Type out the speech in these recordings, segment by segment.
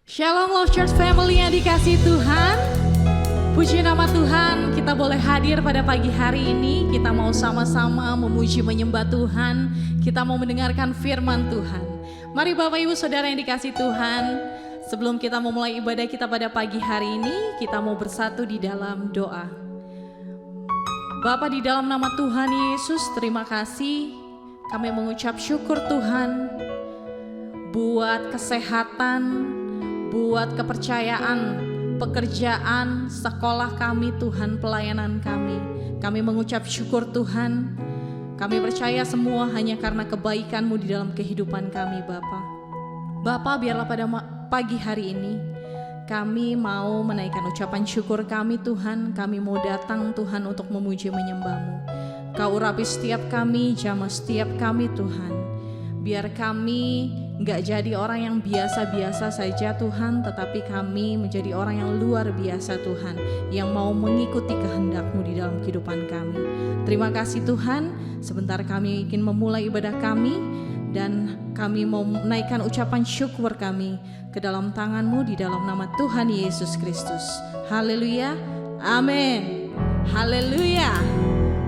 Shalom Love Church Family yang dikasih Tuhan. Puji nama Tuhan, kita boleh hadir pada pagi hari ini. Kita mau sama-sama memuji menyembah Tuhan. Kita mau mendengarkan firman Tuhan. Mari Bapak Ibu Saudara yang dikasih Tuhan, sebelum kita memulai ibadah kita pada pagi hari ini, kita mau bersatu di dalam doa. Bapa, di dalam nama Tuhan Yesus, terima kasih. Kami mengucap syukur Tuhan buat kesehatan, buat kepercayaan, pekerjaan, sekolah kami Tuhan, pelayanan kami. Kami mengucap syukur Tuhan. Kami percaya semua hanya karena kebaikan-Mu di dalam kehidupan kami Bapa. Bapa, biarlah pada pagi hari ini kami mau menaikkan ucapan syukur kami Tuhan. Kami mau datang Tuhan untuk memuji menyembah-Mu. Kau urapi setiap kami, jamah setiap kami Tuhan. Biar kami gak jadi orang yang biasa-biasa saja Tuhan, tetapi kami menjadi orang yang luar biasa Tuhan, yang mau mengikuti kehendak-Mu di dalam kehidupan kami. Terima kasih Tuhan, sebentar kami ingin memulai ibadah kami, dan kami mau menaikkan ucapan syukur kami ke dalam tangan-Mu di dalam nama Tuhan Yesus Kristus. Haleluya, amin, haleluya.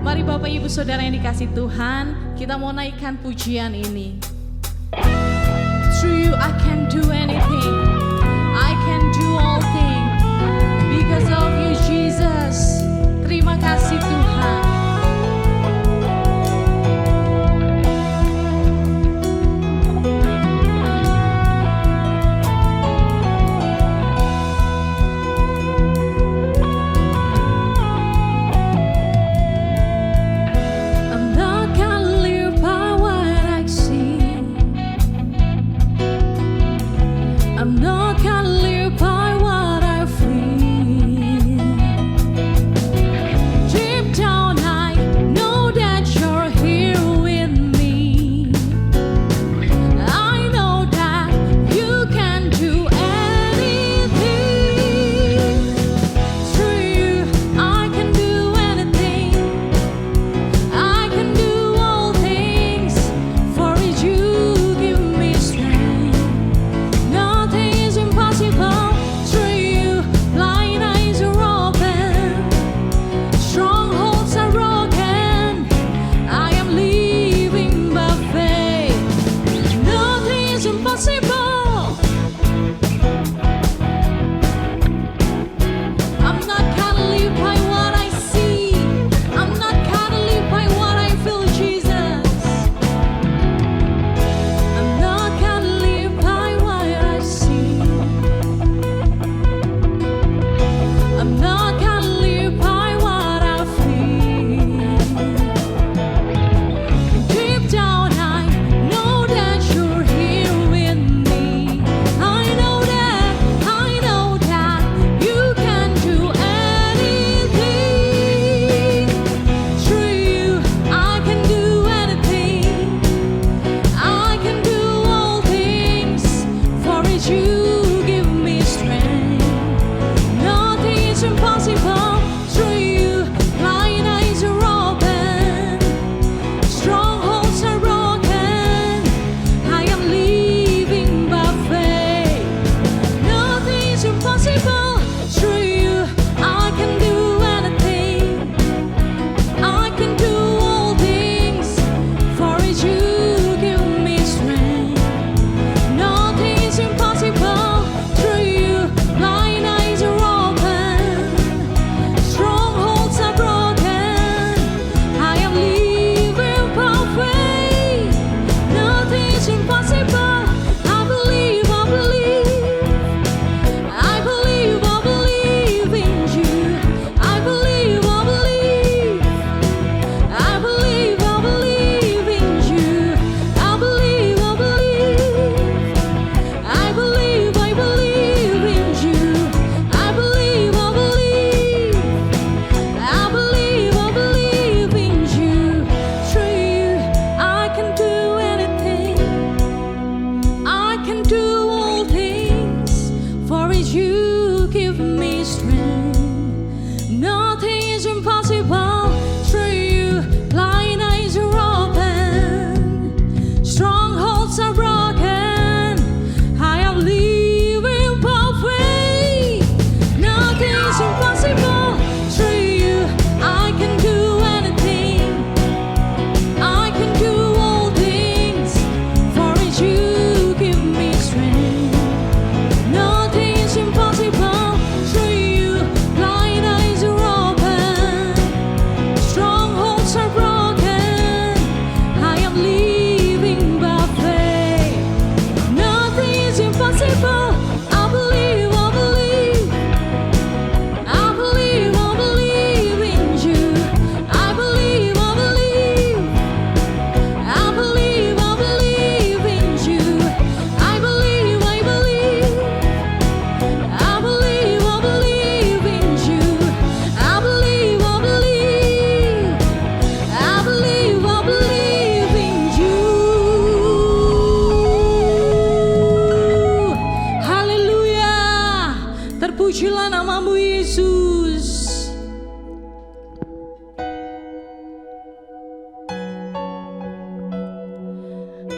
Mari Bapak Ibu Saudara yang dikasih Tuhan, kita mau naikkan pujian ini. Through you I can do anything, I can do all things, because of you Jesus. Terima kasih Tuhan. Strongholds are broken. I am living.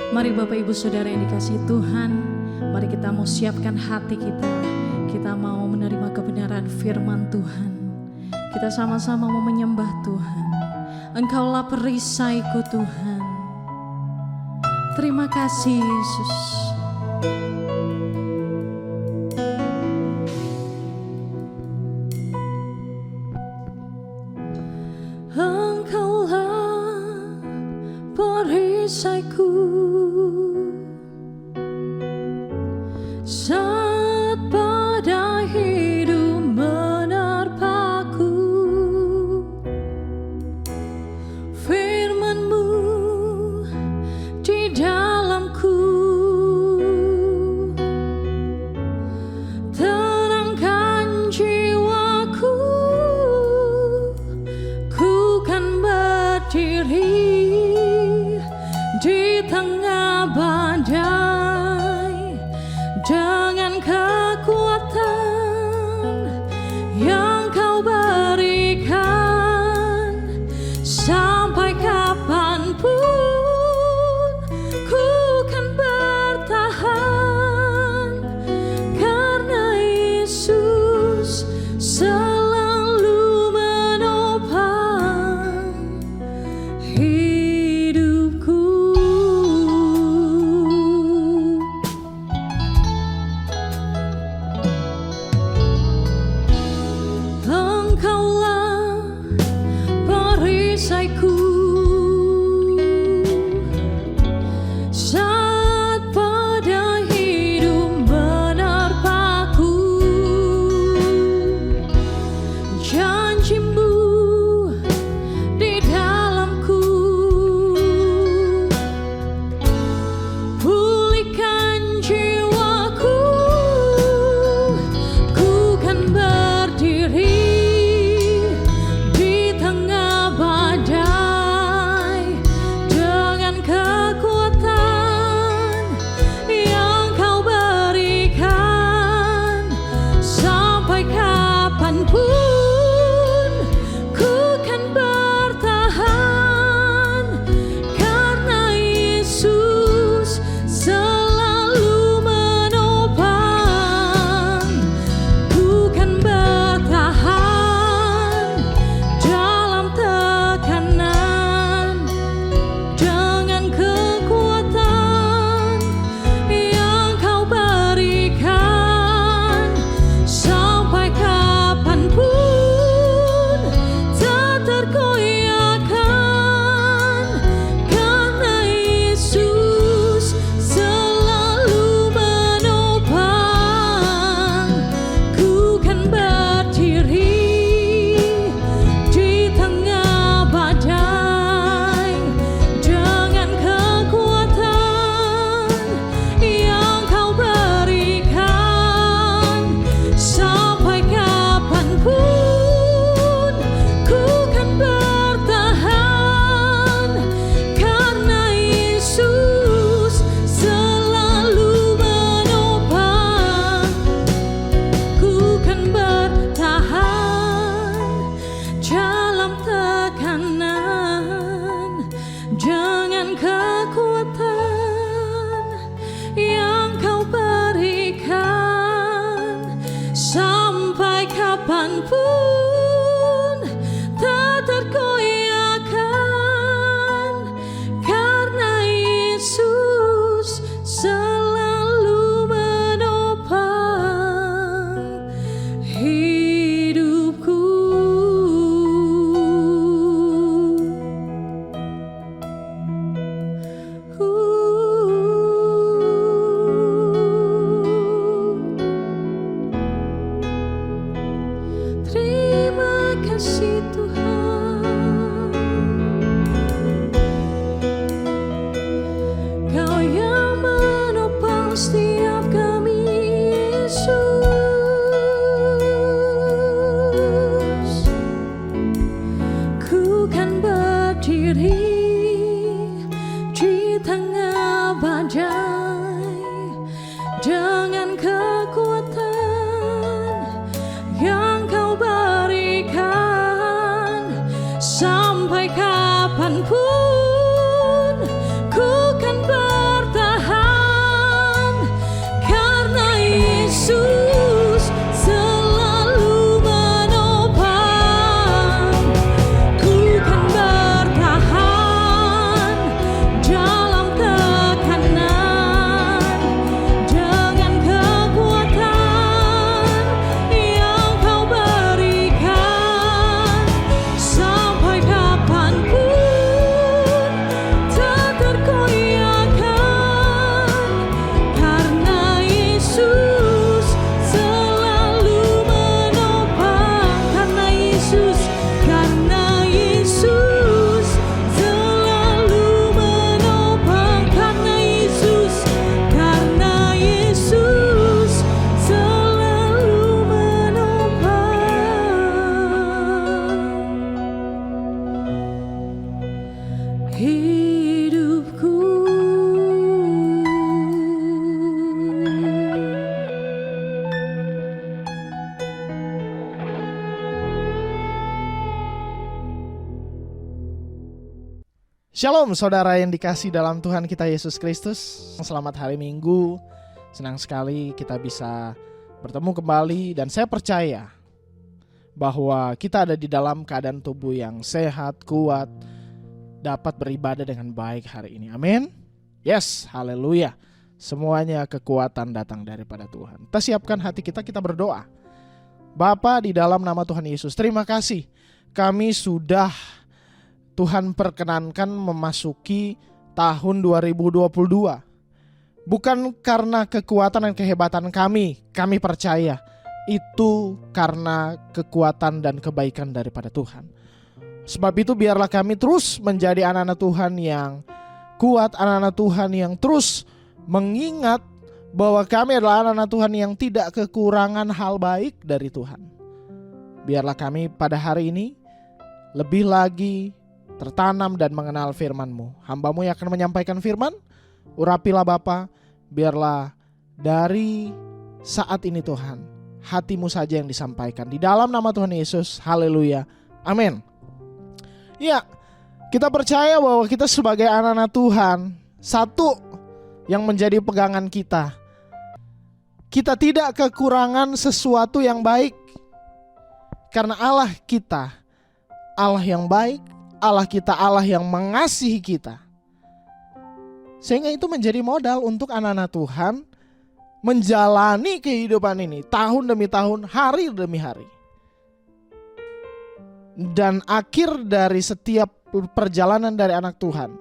Mari Bapak Ibu Saudara yang dikasihi Tuhan, mari kita mau siapkan hati kita. Kita mau menerima kebenaran firman Tuhan. Kita sama-sama mau menyembah Tuhan. Engkaulah perisaiku Tuhan. Terima kasih Yesus. Engkaulah perisaiku saat badai hidup menerpaku. Firman-Mu di dalamku terangkan jiwaku. Ku kan berdiri di tengah badai dengan kekuatan yang Kau berikan. Sampai kapanpun ku kan bertahan, karena Yesus selalu menopang hidupku. Engkaulah perisaiku saat badai hidup menerpaku. Janji-Mu di dalamku pulihkan jiwaku. Ku kan berdiri di tengah badai dengan kekuatan yang Kau berikan. Sampai kapanpun ku kan bertahan, karena Yesus selalu menopang. Ku kan bertahan dalam tekanan dengan kekuatan yang Kau berikan. Sampai kapanpun tak tergoyahkan, karena Yesus selalu menopang. Ku kan berdiri di tengah badai dengan kekuatan yang Kau berikan. Sampai kapanpun ku kan bertahan, karena Yesus selalu menopang. Ku kan bertahan dalam tekanan dengan kekuatan yang Kau berikan. Sampai kapanpun tak tergoyahkan, karena Yesus selalu menopang hidupku. Terima kasih Tuhan, Kau yang menopang setiap kami Yesus. Ku kan berdiri di tengah badai dengan kekuatan yang Kau berikan. Sampai kapanpun ku kan Shalom saudara yang dikasih dalam Tuhan kita Yesus Kristus. Selamat hari Minggu. Senang sekali kita bisa bertemu kembali. Dan saya percaya bahwa kita ada di dalam keadaan tubuh yang sehat, kuat, dapat beribadah dengan baik hari ini. Amin. Yes, haleluya. Semuanya kekuatan datang daripada Tuhan. Kita siapkan hati kita berdoa. Bapa, di dalam nama Tuhan Yesus, terima kasih. Kami sudah Tuhan perkenankan memasuki tahun 2022. Bukan karena kekuatan dan kehebatan kami percaya. Itu karena kekuatan dan kebaikan daripada Tuhan. Sebab itu biarlah kami terus menjadi anak-anak Tuhan yang kuat, anak-anak Tuhan yang terus mengingat bahwa kami adalah anak-anak Tuhan yang tidak kekurangan hal baik dari Tuhan. Biarlah kami pada hari ini lebih lagi tertanam dan mengenal firman-Mu. Hamba-Mu yang akan menyampaikan firman, urapilah Bapa, biarlah dari saat ini Tuhan, hati-Mu saja yang disampaikan. Di dalam nama Tuhan Yesus, haleluya, amin. Ya, kita percaya bahwa kita sebagai anak-anak Tuhan, satu yang menjadi pegangan kita, kita tidak kekurangan sesuatu yang baik. Karena Allah kita, Allah yang baik, Allah kita, Allah yang mengasihi kita. Sehingga itu menjadi modal untuk anak-anak Tuhan menjalani kehidupan ini tahun demi tahun, hari demi hari. Dan akhir dari setiap perjalanan dari anak Tuhan,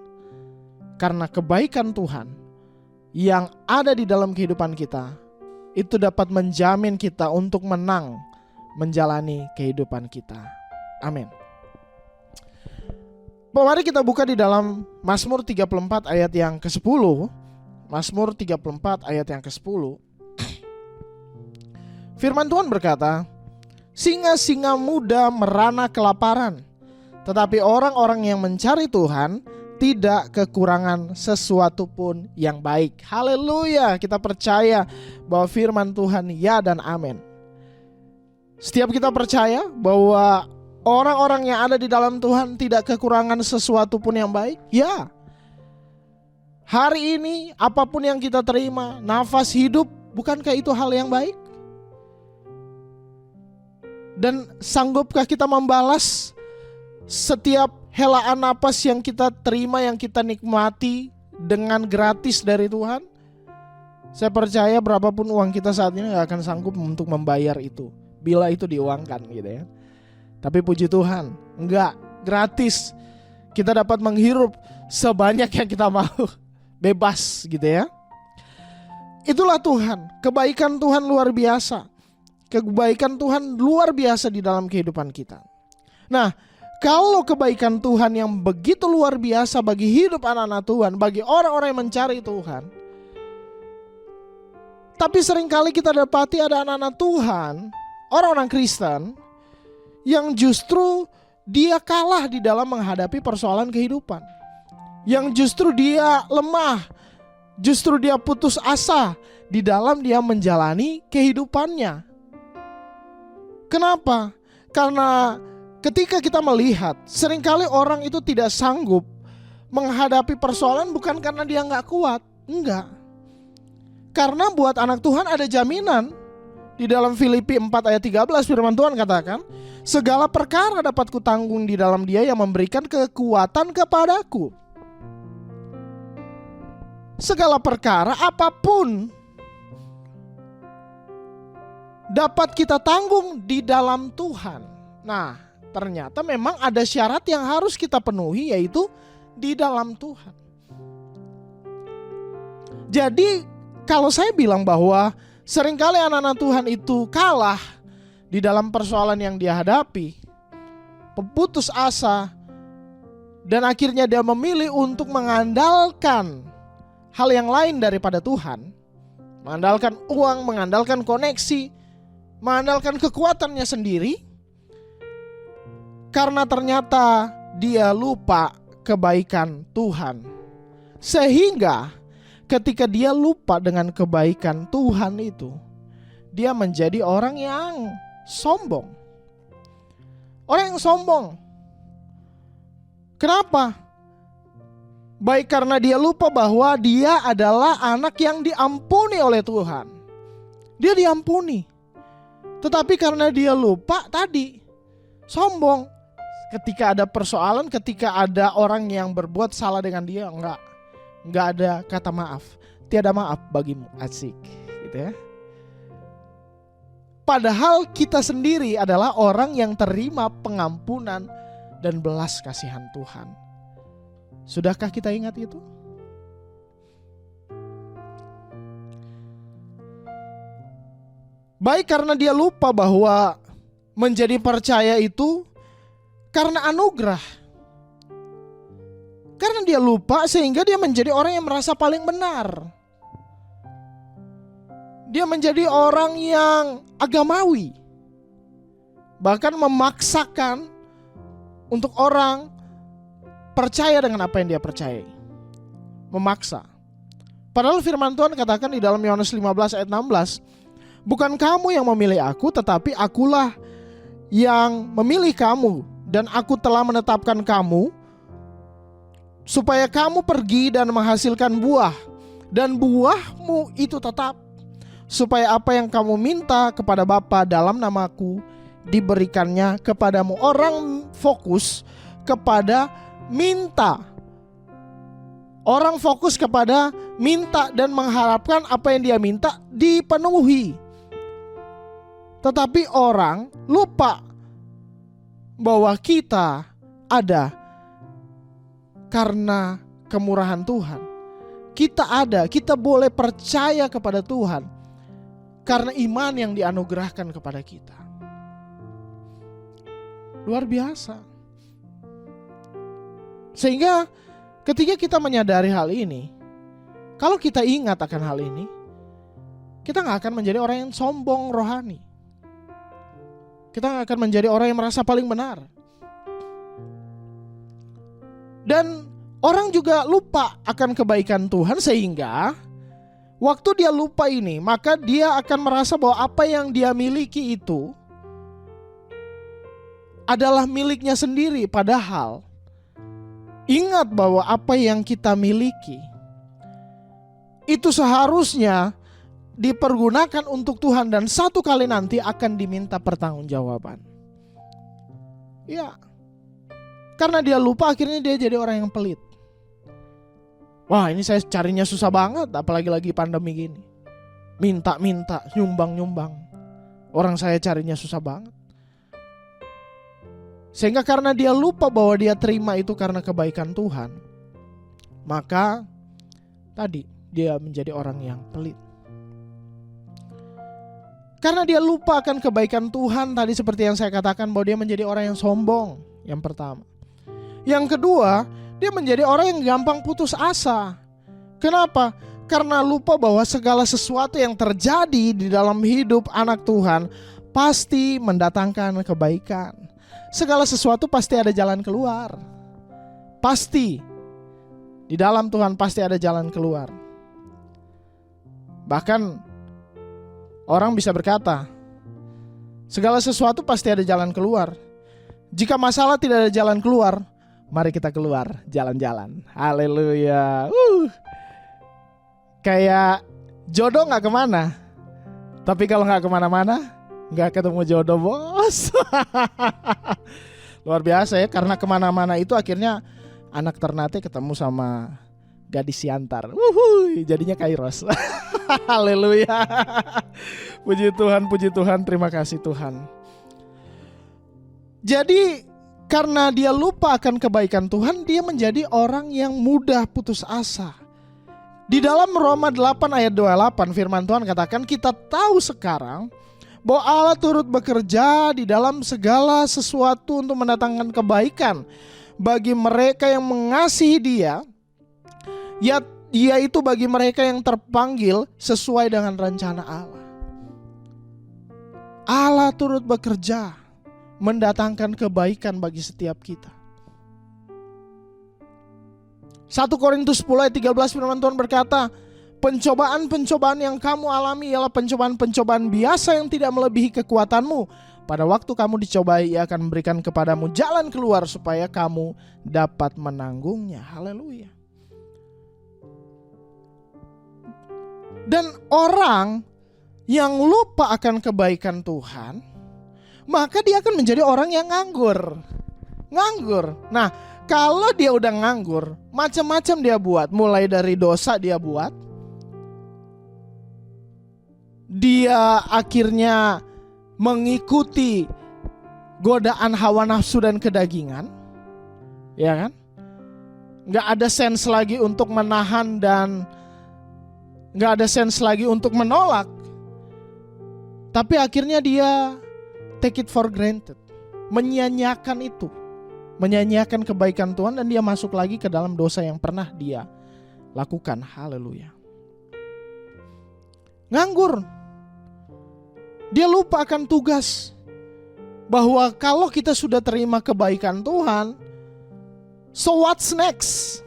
karena kebaikan Tuhan yang ada di dalam kehidupan kita, itu dapat menjamin kita untuk menang menjalani kehidupan kita. Amin. Mari kita buka di dalam Mazmur 34 ayat yang ke-10. Mazmur 34 ayat yang ke-10. Firman Tuhan berkata, singa-singa muda merana kelaparan, tetapi orang-orang yang mencari Tuhan tidak kekurangan sesuatu pun yang baik. Haleluya, kita percaya bahwa firman Tuhan ya dan amin. Setiap kita percaya bahwa orang-orang yang ada di dalam Tuhan tidak kekurangan sesuatu pun yang baik. Ya, hari ini apapun yang kita terima, nafas hidup, bukankah itu hal yang baik? Dan sanggupkah kita membalas setiap helaan napas yang kita terima, yang kita nikmati dengan gratis dari Tuhan? Saya percaya berapapun uang kita saat ini gak akan sanggup untuk membayar itu, bila itu diuangkan gitu ya. Tapi puji Tuhan, enggak, gratis. Kita dapat menghirup sebanyak yang kita mau, bebas gitu ya. Itulah Tuhan, kebaikan Tuhan luar biasa. Kebaikan Tuhan luar biasa di dalam kehidupan kita. Nah, kalau kebaikan Tuhan yang begitu luar biasa bagi hidup anak-anak Tuhan, bagi orang-orang yang mencari Tuhan, tapi seringkali kita dapati ada anak-anak Tuhan, orang-orang Kristen, yang justru dia kalah di dalam menghadapi persoalan kehidupan. Yang justru dia lemah, justru dia putus asa di dalam dia menjalani kehidupannya. Kenapa? Karena ketika kita melihat seringkali orang itu tidak sanggup menghadapi persoalan bukan karena dia gak kuat. Enggak. Karena buat anak Tuhan ada jaminan. Di dalam Filipi 4 ayat 13 firman Tuhan katakan, segala perkara dapat kutanggung di dalam Dia yang memberikan kekuatan kepadaku. Segala perkara apapun dapat kita tanggung di dalam Tuhan. Nah, ternyata memang ada syarat yang harus kita penuhi, yaitu di dalam Tuhan. Jadi kalau saya bilang bahwa seringkali anak-anak Tuhan itu kalah di dalam persoalan yang dia hadapi, putus asa, dan akhirnya dia memilih untuk mengandalkan hal yang lain daripada Tuhan, mengandalkan uang, mengandalkan koneksi, mengandalkan kekuatannya sendiri, karena ternyata dia lupa kebaikan Tuhan. Sehingga ketika dia lupa dengan kebaikan Tuhan itu, dia menjadi orang yang sombong. Orang yang sombong. Kenapa? Baik karena dia lupa bahwa dia adalah anak yang diampuni oleh Tuhan. Dia diampuni. Tetapi karena dia lupa tadi, sombong. Ketika ada persoalan, ketika ada orang yang berbuat salah dengan dia, enggak ada kata maaf. Tiada maaf bagimu, asik gitu ya. Padahal kita sendiri adalah orang yang terima pengampunan dan belas kasihan Tuhan. Sudahkah kita ingat itu? Baik karena dia lupa bahwa menjadi percaya itu karena anugerah. Karena dia lupa sehingga dia menjadi orang yang merasa paling benar. Dia menjadi orang yang agamawi. Bahkan memaksakan untuk orang percaya dengan apa yang dia percayai. Memaksa. Padahal firman Tuhan katakan di dalam Yohanes 15 ayat 16, bukan kamu yang memilih aku, tetapi akulah yang memilih kamu. Dan aku telah menetapkan kamu supaya kamu pergi dan menghasilkan buah. Dan buahmu itu tetap, supaya apa yang kamu minta kepada Bapa dalam namaku diberikannya kepadamu. Orang fokus kepada minta. Orang fokus kepada minta dan mengharapkan apa yang dia minta dipenuhi. Tetapi orang lupa bahwa kita ada karena kemurahan Tuhan. Kita ada, kita boleh percaya kepada Tuhan karena iman yang dianugerahkan kepada kita. Luar biasa. Sehingga ketika kita menyadari hal ini, kalau kita ingat akan hal ini, kita gak akan menjadi orang yang sombong rohani. Kita gak akan menjadi orang yang merasa paling benar. Dan orang juga lupa akan kebaikan Tuhan, sehingga waktu dia lupa ini, maka dia akan merasa bahwa apa yang dia miliki itu adalah miliknya sendiri. Padahal ingat bahwa apa yang kita miliki itu seharusnya dipergunakan untuk Tuhan dan satu kali nanti akan diminta pertanggungjawaban. Ya, karena dia lupa akhirnya dia jadi orang yang pelit. Wah, ini saya carinya susah banget, apalagi lagi pandemi gini. Minta-minta, nyumbang-nyumbang. Orang saya carinya susah banget. Sehingga karena dia lupa bahwa dia terima itu karena kebaikan Tuhan, maka tadi dia menjadi orang yang pelit. Karena dia lupa akan kebaikan Tuhan, tadi seperti yang saya katakan bahwa dia menjadi orang yang sombong. Yang pertama. Yang kedua, dia menjadi orang yang gampang putus asa. Kenapa? Karena lupa bahwa segala sesuatu yang terjadi di dalam hidup anak Tuhan pasti mendatangkan kebaikan. Segala sesuatu pasti ada jalan keluar. Pasti. Di dalam Tuhan pasti ada jalan keluar. Bahkan orang bisa berkata, segala sesuatu pasti ada jalan keluar. Jika masalah tidak ada jalan keluar, mari kita keluar jalan-jalan. Haleluya. Kayak jodoh gak kemana, tapi kalau gak kemana-mana, gak ketemu jodoh, bos. Luar biasa ya, karena kemana-mana itu akhirnya anak Ternate ketemu sama gadis Siantar. Jadinya Kairos. Haleluya. Puji Tuhan, terima kasih Tuhan. Jadi karena dia lupa akan kebaikan Tuhan, dia menjadi orang yang mudah putus asa. Di dalam Roma 8 ayat 28 firman Tuhan katakan, kita tahu sekarang bahwa Allah turut bekerja di dalam segala sesuatu untuk mendatangkan kebaikan bagi mereka yang mengasihi Dia, yaitu bagi mereka yang terpanggil sesuai dengan rencana Allah. Allah turut bekerja mendatangkan kebaikan bagi setiap kita. 1 Korintus 10 ayat 13 firman Tuhan berkata, pencobaan-pencobaan yang kamu alami ialah pencobaan-pencobaan biasa yang tidak melebihi kekuatanmu. Pada waktu kamu dicobai, Ia akan memberikan kepadamu jalan keluar supaya kamu dapat menanggungnya. Haleluya. Dan orang yang lupa akan kebaikan Tuhan, maka dia akan menjadi orang yang nganggur. Nah, kalau dia udah nganggur, macam-macam dia buat. Mulai dari dosa dia buat. Dia akhirnya mengikuti godaan hawa nafsu dan kedagingan. Ya kan? Gak ada sense lagi untuk menahan dan gak ada sense lagi untuk menolak. Tapi akhirnya dia take it for granted. Menyia-nyiakan itu. Menyia-nyiakan kebaikan Tuhan dan dia masuk lagi ke dalam dosa yang pernah dia lakukan. Haleluya. Nganggur. Dia lupa akan tugas. Bahwa kalau kita sudah terima kebaikan Tuhan, so what's next?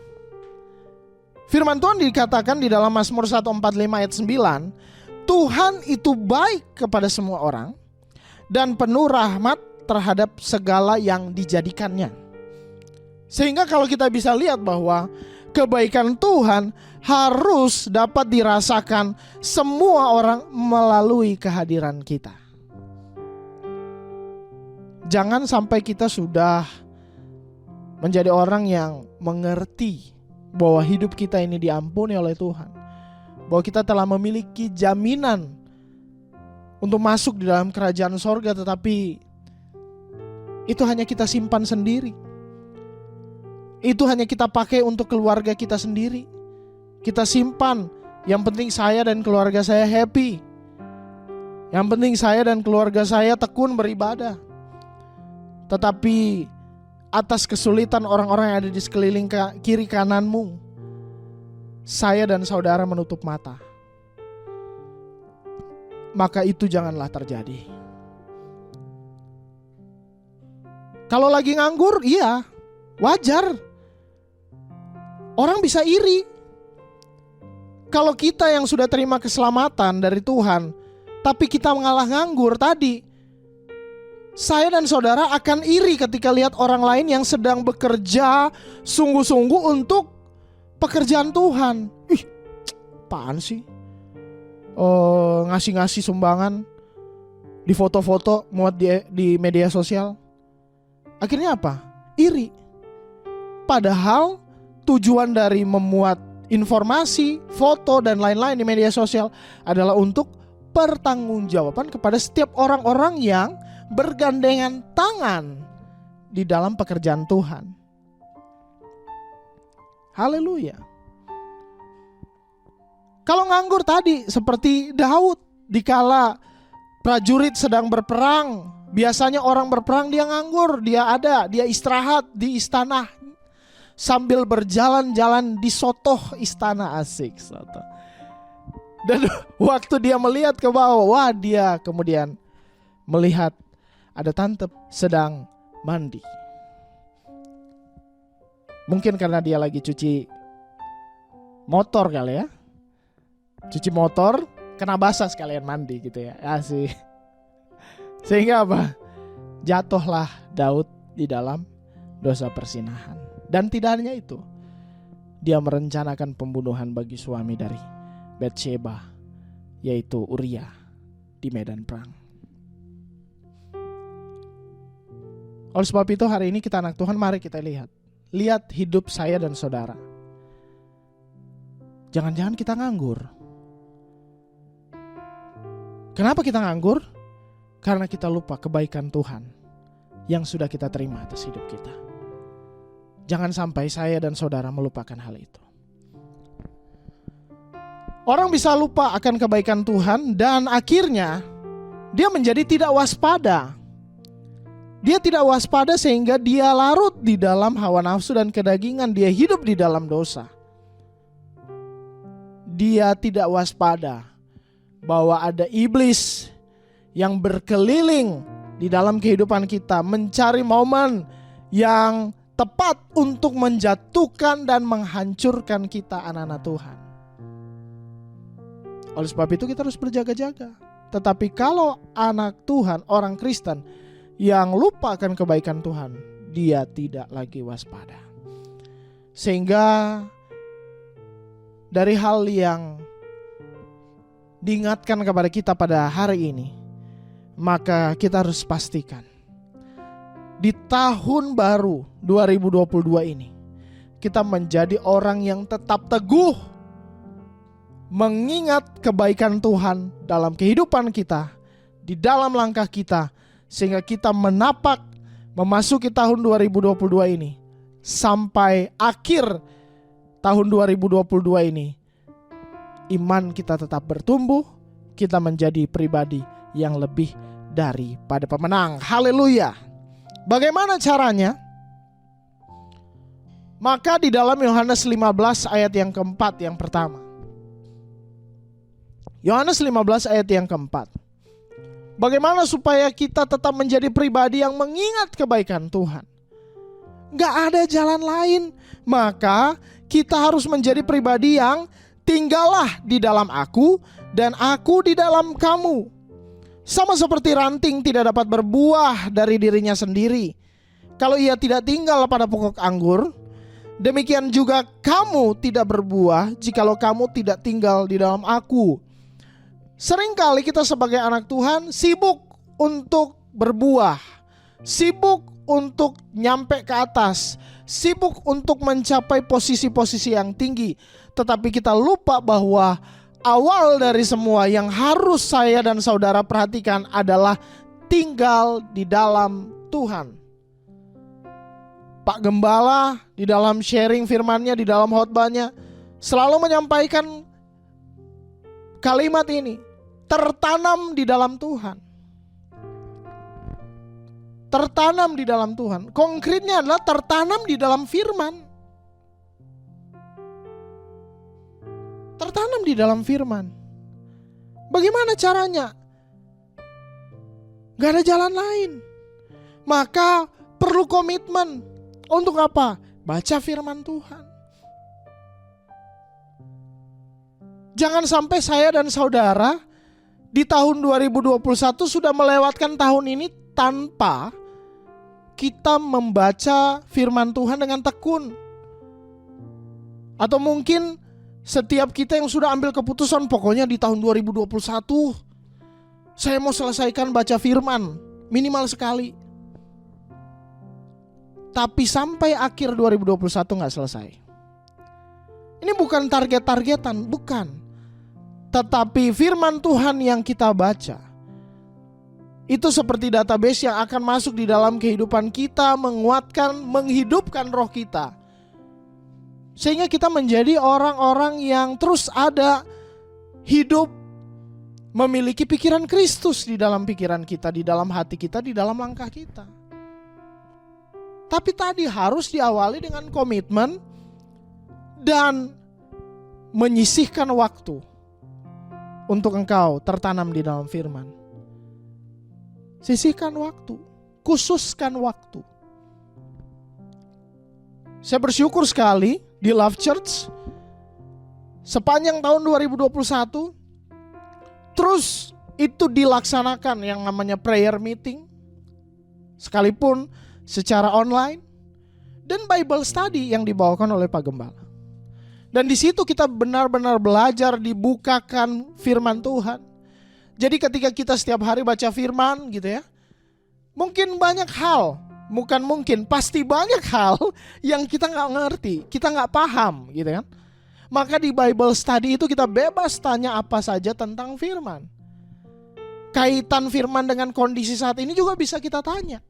Firman Tuhan dikatakan di dalam Mazmur 145 ayat 9, Tuhan itu baik kepada semua orang dan penuh rahmat terhadap segala yang dijadikannya. Sehingga kalau kita bisa lihat bahwa kebaikan Tuhan harus dapat dirasakan semua orang melalui kehadiran kita. Jangan sampai kita sudah menjadi orang yang mengerti bahwa hidup kita ini diampuni oleh Tuhan. Bahwa kita telah memiliki jaminan untuk masuk di dalam kerajaan sorga, tetapi itu hanya kita simpan sendiri. Itu hanya kita pakai untuk keluarga kita sendiri. Kita simpan, yang penting saya dan keluarga saya happy. Yang penting saya dan keluarga saya tekun beribadah. Tetapi atas kesulitan orang-orang yang ada di sekeliling kiri kananmu, saya dan saudara menutup mata. Maka itu janganlah terjadi. Kalau lagi nganggur, iya, wajar. Orang bisa iri. Kalau kita yang sudah terima keselamatan dari Tuhan, tapi kita mengalah nganggur tadi, saya dan saudara akan iri ketika lihat orang lain yang sedang bekerja sungguh-sungguh untuk pekerjaan Tuhan. Ih, apaan sih? Ngasih-ngasih sumbangan, di foto-foto, muat di media sosial. Akhirnya apa? Iri. Padahal tujuan dari memuat informasi, foto, dan lain-lain di media sosial adalah untuk pertanggungjawaban kepada setiap orang-orang yang bergandengan tangan di dalam pekerjaan Tuhan. Haleluya. Kalau nganggur tadi seperti Daud, dikala prajurit sedang berperang, biasanya orang berperang dia nganggur, dia istirahat di istana sambil berjalan-jalan di sotoh istana, asik sotoh. Dan waktu dia melihat ke bawah, wah, dia kemudian melihat ada tante sedang mandi. Mungkin karena dia lagi cuci motor kali ya. Cuci motor, kena basah sekalian mandi gitu ya. Asik. Sehingga apa? Jatuhlah Daud di dalam dosa perzinahan. Dan tidak hanya itu, dia merencanakan pembunuhan bagi suami dari Batsheba, yaitu Uria, di medan perang. Oleh sebab itu hari ini kita anak Tuhan, mari kita lihat hidup saya dan saudara. Jangan-jangan kita nganggur. Kenapa kita nganggur? Karena kita lupa kebaikan Tuhan yang sudah kita terima atas hidup kita. Jangan sampai saya dan saudara melupakan hal itu. Orang bisa lupa akan kebaikan Tuhan dan akhirnya dia menjadi tidak waspada. Dia tidak waspada sehingga dia larut di dalam hawa nafsu dan kedagingan. Dia hidup di dalam dosa. Dia tidak waspada bahwa ada iblis yang berkeliling di dalam kehidupan kita, mencari momen yang tepat untuk menjatuhkan dan menghancurkan kita anak-anak Tuhan. Oleh sebab itu kita harus berjaga-jaga. Tetapi kalau anak Tuhan, orang Kristen yang lupa akan kebaikan Tuhan, dia tidak lagi waspada. Sehingga dari hal yang diingatkan kepada kita pada hari ini, maka kita harus pastikan di tahun baru 2022 ini kita menjadi orang yang tetap teguh mengingat kebaikan Tuhan dalam kehidupan kita, di dalam langkah kita, sehingga kita menapak memasuki tahun 2022 ini sampai akhir tahun 2022 ini iman kita tetap bertumbuh, kita menjadi pribadi yang lebih daripada pemenang. Haleluya. Bagaimana caranya? Maka di dalam Yohanes 15 ayat yang keempat yang pertama. Yohanes 15 ayat yang keempat. Bagaimana supaya kita tetap menjadi pribadi yang mengingat kebaikan Tuhan? Gak ada jalan lain. Maka kita harus menjadi pribadi yang tinggallah di dalam aku dan aku di dalam kamu. Sama seperti ranting tidak dapat berbuah dari dirinya sendiri kalau ia tidak tinggal pada pokok anggur, demikian juga kamu tidak berbuah jikalau kamu tidak tinggal di dalam aku. Seringkali kita sebagai anak Tuhan sibuk untuk berbuah, sibuk untuk nyampe ke atas, sibuk untuk mencapai posisi-posisi yang tinggi. Tetapi kita lupa bahwa awal dari semua yang harus saya dan saudara perhatikan adalah tinggal di dalam Tuhan. Pak Gembala di dalam sharing firman-Nya, di dalam khotbahnya selalu menyampaikan kalimat ini, tertanam di dalam Tuhan. Tertanam di dalam Tuhan. Konkretnya adalah tertanam di dalam firman. Tertanam di dalam firman. Bagaimana caranya? Gak ada jalan lain. Maka perlu komitmen. Untuk apa? Baca firman Tuhan. Jangan sampai saya dan saudara di tahun 2021 sudah melewatkan tahun ini tanpa kita membaca firman Tuhan dengan tekun. Atau mungkin setiap kita yang sudah ambil keputusan, pokoknya di tahun 2021 saya mau selesaikan baca firman minimal sekali. Tapi sampai akhir 2021 gak selesai. Ini bukan target-targetan, bukan. Tetapi firman Tuhan yang kita baca itu seperti database yang akan masuk di dalam kehidupan kita, menguatkan, menghidupkan roh kita. Sehingga kita menjadi orang-orang yang terus ada, hidup, memiliki pikiran Kristus di dalam pikiran kita, di dalam hati kita, di dalam langkah kita. Tapi tadi harus diawali dengan komitmen dan menyisihkan waktu untuk engkau tertanam di dalam firman. Sisihkan waktu, khususkan waktu. Saya bersyukur sekali di Love Church sepanjang tahun 2021 terus itu dilaksanakan yang namanya prayer meeting, sekalipun secara online, dan Bible study yang dibawakan oleh Pak Gembala. Dan di situ kita benar-benar belajar, dibukakan firman Tuhan. Jadi ketika kita setiap hari baca firman gitu ya, mungkin banyak hal, pasti banyak hal yang kita gak ngerti, kita gak paham gitu kan. Maka di Bible study itu kita bebas tanya apa saja tentang firman. Kaitan firman dengan kondisi saat ini juga bisa kita tanya.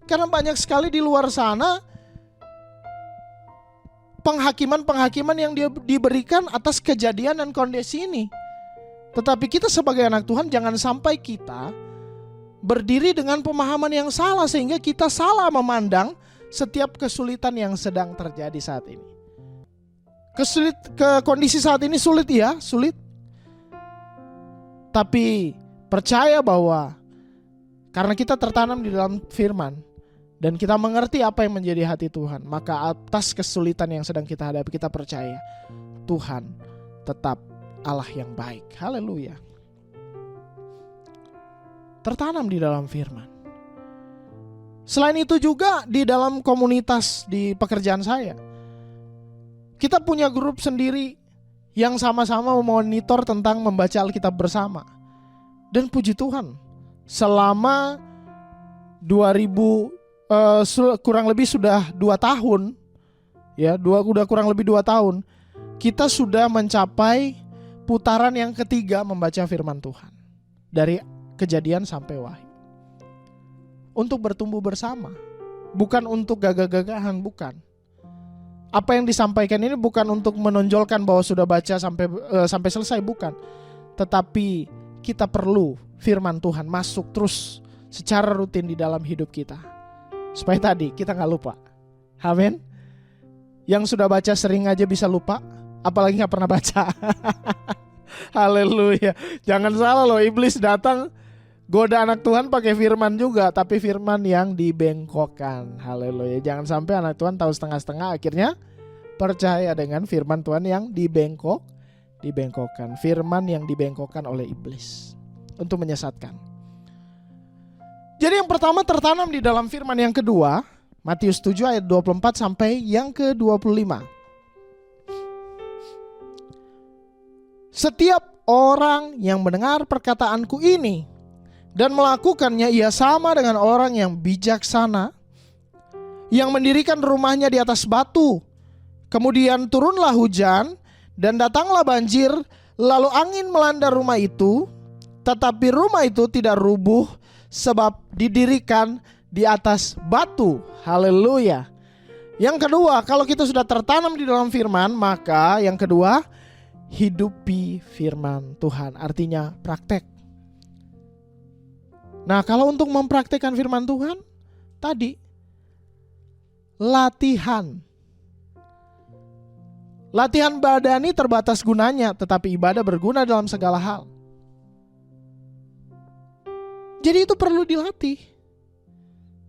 Karena banyak sekali di luar sana penghakiman-penghakiman yang diberikan atas kejadian dan kondisi ini. Tetapi kita sebagai anak Tuhan jangan sampai kita berdiri dengan pemahaman yang salah sehingga kita salah memandang setiap kesulitan yang sedang terjadi saat ini. Kondisi saat ini sulit ya, sulit. Tapi percaya bahwa karena kita tertanam di dalam firman dan kita mengerti apa yang menjadi hati Tuhan, maka atas kesulitan yang sedang kita hadapi, kita percaya Tuhan tetap Allah yang baik. Haleluya. Tertanam di dalam firman. Selain itu juga di dalam komunitas di pekerjaan saya, kita punya grup sendiri yang sama-sama memonitor tentang membaca Alkitab bersama. Dan puji Tuhan, selama 2000 kurang lebih sudah 2 tahun, ya, udah kurang lebih 2 tahun, kita sudah mencapai putaran yang ketiga membaca firman Tuhan. Dari Kejadian sampai Wahyu. Untuk bertumbuh bersama, bukan untuk gagah-gagahan, bukan. Apa yang disampaikan ini bukan untuk menonjolkan bahwa sudah baca sampai selesai, bukan. Tetapi kita perlu firman Tuhan masuk terus secara rutin di dalam hidup kita, supaya tadi kita gak lupa. Amin. Yang sudah baca sering aja bisa lupa, apalagi gak pernah baca. Haleluya. Jangan salah loh, iblis datang goda anak Tuhan pakai firman juga, tapi firman yang dibengkokkan. Haleluya. Jangan sampai anak Tuhan tahu setengah-setengah, akhirnya percaya dengan firman Tuhan yang dibengkokkan. Firman yang dibengkokkan oleh iblis untuk menyesatkan. Jadi yang pertama tertanam di dalam firman, yang kedua Matius 7 ayat 24 sampai yang ke-25. Setiap orang yang mendengar perkataanku ini dan melakukannya, ia sama dengan orang yang bijaksana yang mendirikan rumahnya di atas batu. Kemudian turunlah hujan dan datanglah banjir, lalu angin melanda rumah itu, tetapi rumah itu tidak rubuh sebab didirikan di atas batu. Haleluya. Yang kedua, kalau kita sudah tertanam di dalam firman, maka yang kedua, hidupi firman Tuhan, artinya praktek. Nah, kalau untuk mempraktekkan firman Tuhan tadi, latihan badani terbatas gunanya, tetapi ibadah berguna dalam segala hal. Jadi itu perlu dilatih.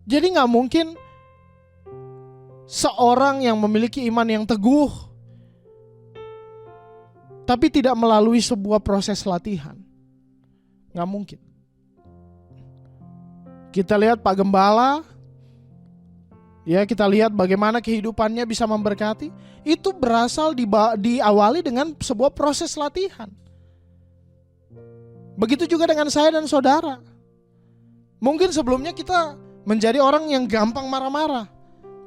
Jadi gak mungkin seorang yang memiliki iman yang teguh tapi tidak melalui sebuah proses latihan. Gak mungkin. Kita lihat Pak Gembala, ya, kita lihat bagaimana kehidupannya bisa memberkati. Itu berasal diawali dengan sebuah proses latihan. Begitu juga dengan saya dan saudara. Mungkin sebelumnya kita menjadi orang yang gampang marah-marah,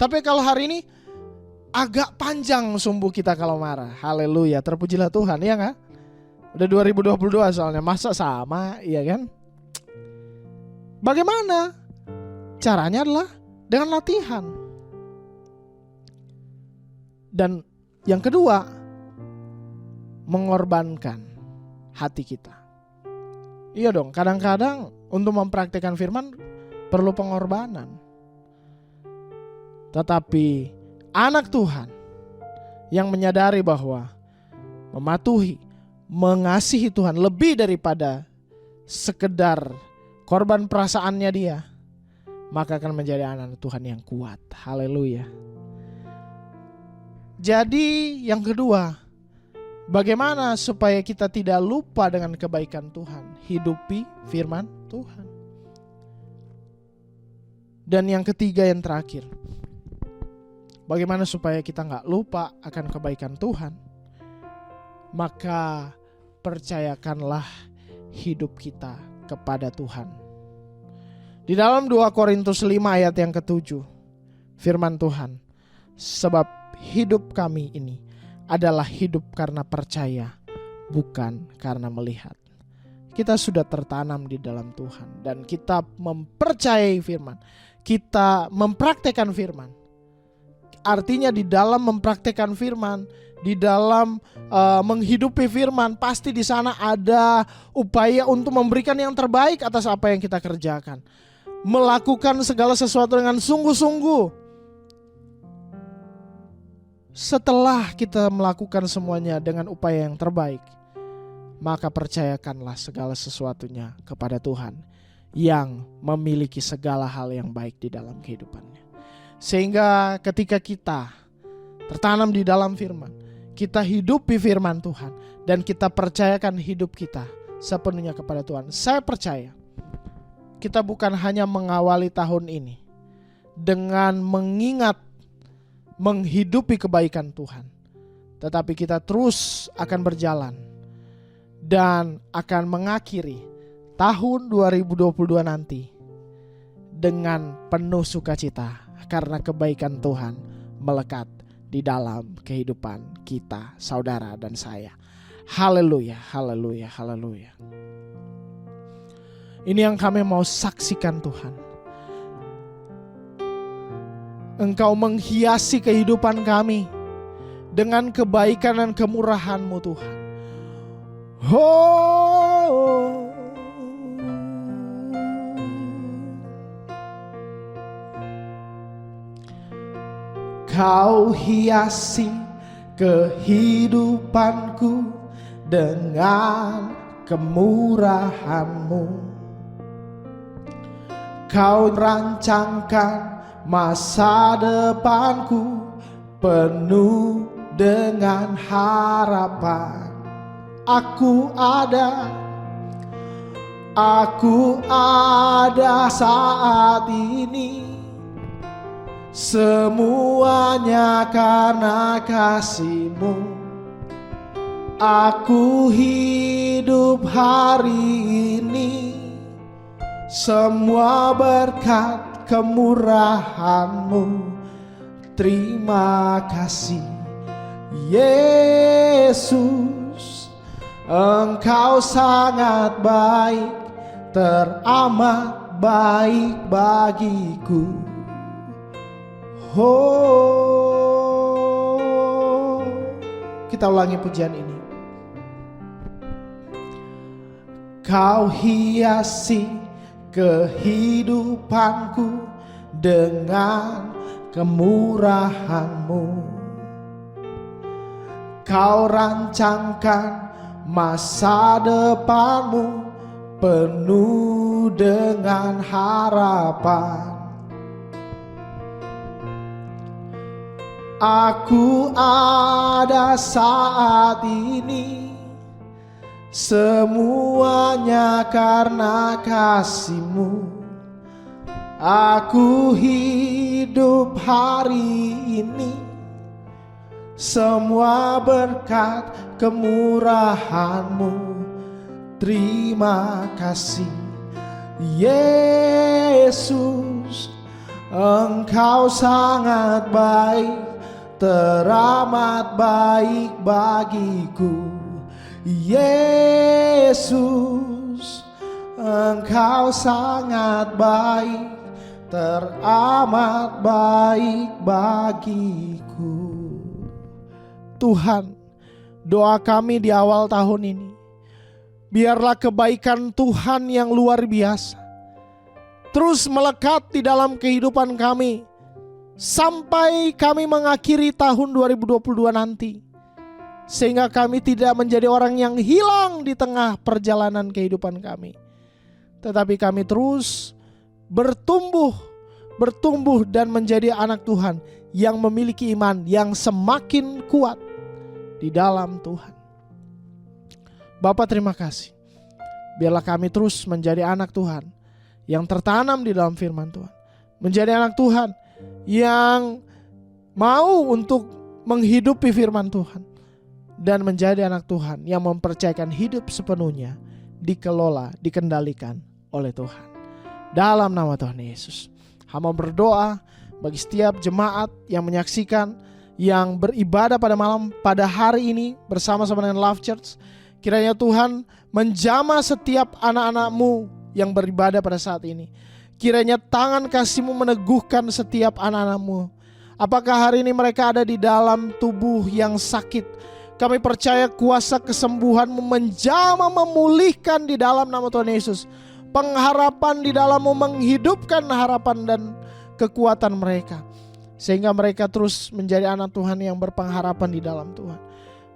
tapi kalau hari ini agak panjang sumbu kita kalau marah. Haleluya, terpujilah Tuhan, ya gak? Udah 2022 soalnya, masa sama, iya kan? Bagaimana? Caranya adalah dengan latihan. Dan yang kedua, mengorbankan hati kita. Iya dong, kadang-kadang untuk mempraktikkan firman perlu pengorbanan. Tetapi anak Tuhan yang menyadari bahwa mematuhi, mengasihi Tuhan lebih daripada sekedar korban perasaannya dia, maka akan menjadi anak Tuhan yang kuat. Haleluya. Jadi yang kedua, bagaimana supaya kita tidak lupa dengan kebaikan Tuhan? Hidupi firman Tuhan. Dan yang ketiga, yang terakhir, bagaimana supaya kita gak lupa akan kebaikan Tuhan? Maka percayakanlah hidup kita kepada Tuhan. Di dalam 2 Korintus 5 ayat yang ke-7, firman Tuhan, sebab hidup kami ini adalah hidup karena percaya, bukan karena melihat. Kita sudah tertanam di dalam Tuhan dan kita mempercayai firman. Kita mempraktekkan firman. Artinya di dalam mempraktekkan firman, di dalam menghidupi firman, pasti di sana ada upaya untuk memberikan yang terbaik atas apa yang kita kerjakan. Melakukan segala sesuatu dengan sungguh-sungguh. Setelah kita melakukan semuanya dengan upaya yang terbaik, maka percayakanlah segala sesuatunya kepada Tuhan yang memiliki segala hal yang baik di dalam kehidupannya. Sehingga ketika kita tertanam di dalam firman, kita hidupi firman Tuhan, dan kita percayakan hidup kita sepenuhnya kepada Tuhan. Saya percaya kita bukan hanya mengawali tahun ini dengan mengingat menghidupi kebaikan Tuhan, tetapi kita terus akan berjalan dan akan mengakhiri tahun 2022 nanti dengan penuh sukacita karena kebaikan Tuhan melekat di dalam kehidupan kita, saudara dan saya. Haleluya, haleluya, haleluya. Ini yang kami mau saksikan Tuhan. Engkau menghiasi kehidupan kami dengan kebaikan dan kemurahan-Mu Tuhan. Oh, Kau hiasi kehidupanku dengan kemurahan-Mu. Kau rancangkan masa depanku penuh dengan harapan. Aku ada saat ini. Semuanya karena kasih-Mu. Aku hidup hari ini, semua berkat kemurahan-Mu. Terima kasih Yesus, Engkau sangat baik, teramat baik bagiku. Oh, kita ulangi pujian ini. Kau hiasi kehidupanku dengan kemurahan-Mu. Kau rancangkan masa depanmu penuh dengan harapan. Aku ada saat ini, semuanya karena kasih-Mu. Aku hidup hari ini, semua berkat kemurahan-Mu. Terima kasih Yesus, Engkau sangat baik, teramat baik bagiku. Yesus, Engkau sangat baik, teramat baik bagiku. Tuhan, doa kami di awal tahun ini, biarlah kebaikan Tuhan yang luar biasa terus melekat di dalam kehidupan kami sampai kami mengakhiri tahun 2022 nanti, sehingga kami tidak menjadi orang yang hilang di tengah perjalanan kehidupan kami, tetapi kami terus bertumbuh dan menjadi anak Tuhan yang memiliki iman yang semakin kuat di dalam Tuhan. Bapa, terima kasih. Biarlah kami terus menjadi anak Tuhan yang tertanam di dalam firman Tuhan, menjadi anak Tuhan yang mau untuk menghidupi firman Tuhan, dan menjadi anak Tuhan yang mempercayakan hidup sepenuhnya dikelola, dikendalikan oleh Tuhan. Dalam nama Tuhan Yesus, hamba berdoa bagi setiap jemaat yang menyaksikan, yang beribadah pada hari ini bersama-sama dengan Love Church. Kiranya Tuhan menjamah setiap anak-anak-Mu yang beribadah pada saat ini. Kiranya tangan kasih-Mu meneguhkan setiap anak-anak-Mu. Apakah hari ini mereka ada di dalam tubuh yang sakit? Kami percaya kuasa kesembuhan-Mu menjamah, memulihkan di dalam nama Tuhan Yesus. Pengharapan di dalam-Mu menghidupkan harapan dan kekuatan mereka, sehingga mereka terus menjadi anak Tuhan yang berpengharapan di dalam Tuhan.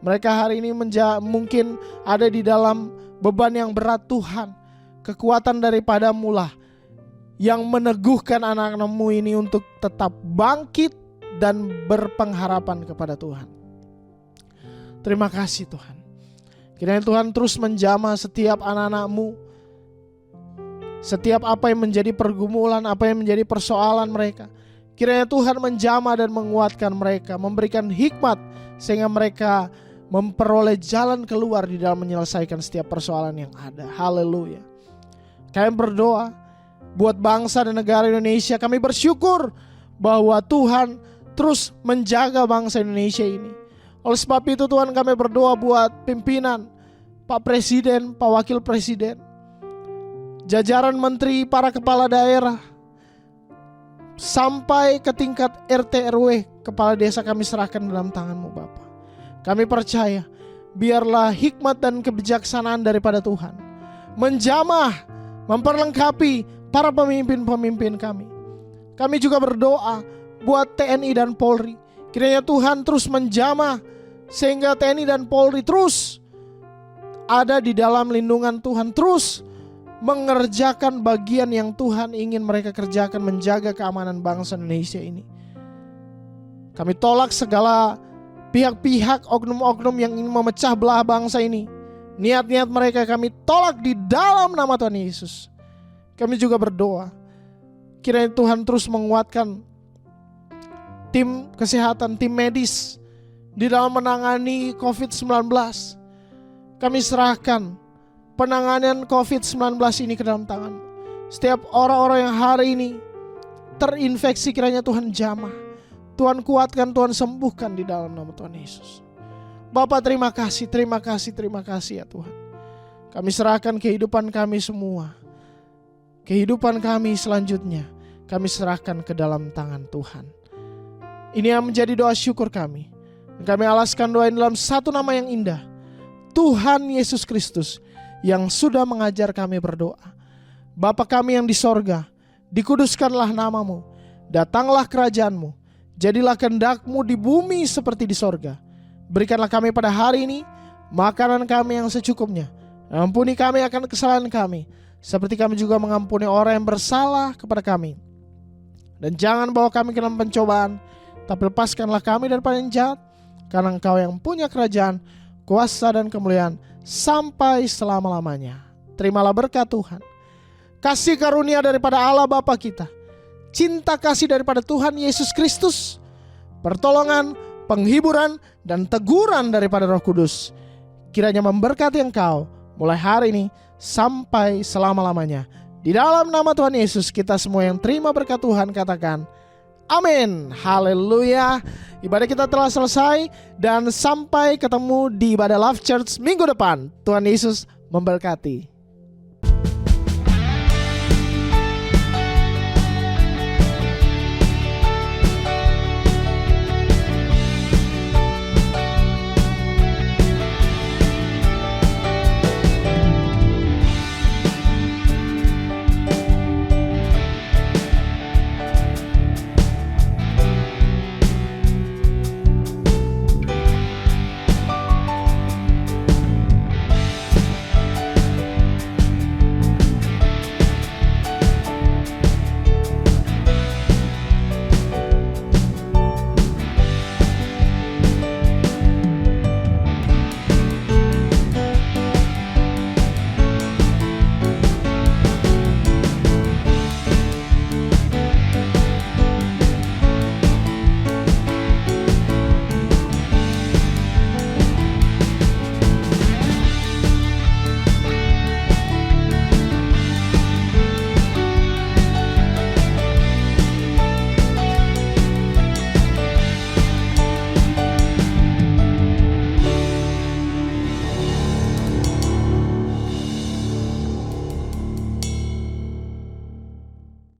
Mereka hari ini mungkin ada di dalam beban yang berat. Tuhan, kekuatan daripada-Mu lah yang meneguhkan anak-anak-Mu ini untuk tetap bangkit dan berpengharapan kepada Tuhan. Terima kasih Tuhan. Kiranya Tuhan terus menjamah setiap anak-anak-Mu, setiap apa yang menjadi pergumulan, apa yang menjadi persoalan mereka. Kiranya Tuhan menjamah dan menguatkan mereka, memberikan hikmat sehingga mereka memperoleh jalan keluar di dalam menyelesaikan setiap persoalan yang ada. Haleluya. Kami berdoa buat bangsa dan negara Indonesia. Kami bersyukur bahwa Tuhan terus menjaga bangsa Indonesia ini. Oleh sebab itu Tuhan, kami berdoa buat pimpinan, Pak Presiden, Pak Wakil Presiden, jajaran menteri, para kepala daerah, sampai ke tingkat RT RW, kepala desa kami serahkan dalam tangan-Mu Bapa. Kami percaya biarlah hikmat dan kebijaksanaan daripada Tuhan menjamah, memperlengkapi para pemimpin-pemimpin kami. Kami juga berdoa buat TNI dan Polri. Kiranya Tuhan terus menjamah sehingga TNI dan Polri terus ada di dalam lindungan Tuhan, terus mengerjakan bagian yang Tuhan ingin mereka kerjakan, menjaga keamanan bangsa Indonesia ini. Kami tolak segala pihak-pihak, oknum-oknum yang ingin memecah belah bangsa ini. Niat-niat mereka kami tolak di dalam nama Tuhan Yesus. Kami juga berdoa kiranya Tuhan terus menguatkan tim kesehatan, tim medis di dalam menangani COVID-19. Kami serahkan penanganan COVID-19 ini ke dalam tangan. Setiap orang-orang yang hari ini terinfeksi, kiranya Tuhan jamah, Tuhan kuatkan, Tuhan sembuhkan di dalam nama Tuhan Yesus. Bapa, terima kasih ya Tuhan. Kami serahkan kehidupan kami semua, kehidupan kami selanjutnya, kami serahkan ke dalam tangan Tuhan. Ini yang menjadi doa syukur kami. Kami alaskan doa ini dalam satu nama yang indah, Tuhan Yesus Kristus, yang sudah mengajar kami berdoa. Bapa kami yang di sorga, dikuduskanlah namamu, datanglah kerajaanmu, jadilah kehendak-Mu di bumi seperti di sorga. Berikanlah kami pada hari ini makanan kami yang secukupnya. Ampuni kami akan kesalahan kami, seperti kami juga mengampuni orang yang bersalah kepada kami. Dan jangan bawa kami ke dalam pencobaan, tapi lepaskanlah kami daripada yang jahat, karena Engkau yang punya kerajaan, kuasa dan kemuliaan sampai selama-lamanya. Terimalah berkat Tuhan, kasih karunia daripada Allah Bapa kita, cinta kasih daripada Tuhan Yesus Kristus, pertolongan, penghiburan, dan teguran daripada Roh Kudus kiranya memberkati engkau mulai hari ini sampai selama-lamanya. Di dalam nama Tuhan Yesus, kita semua yang terima berkat Tuhan katakan amin. Haleluya. Ibadah kita telah selesai dan sampai ketemu di ibadah Love Church minggu depan. Tuhan Yesus memberkati.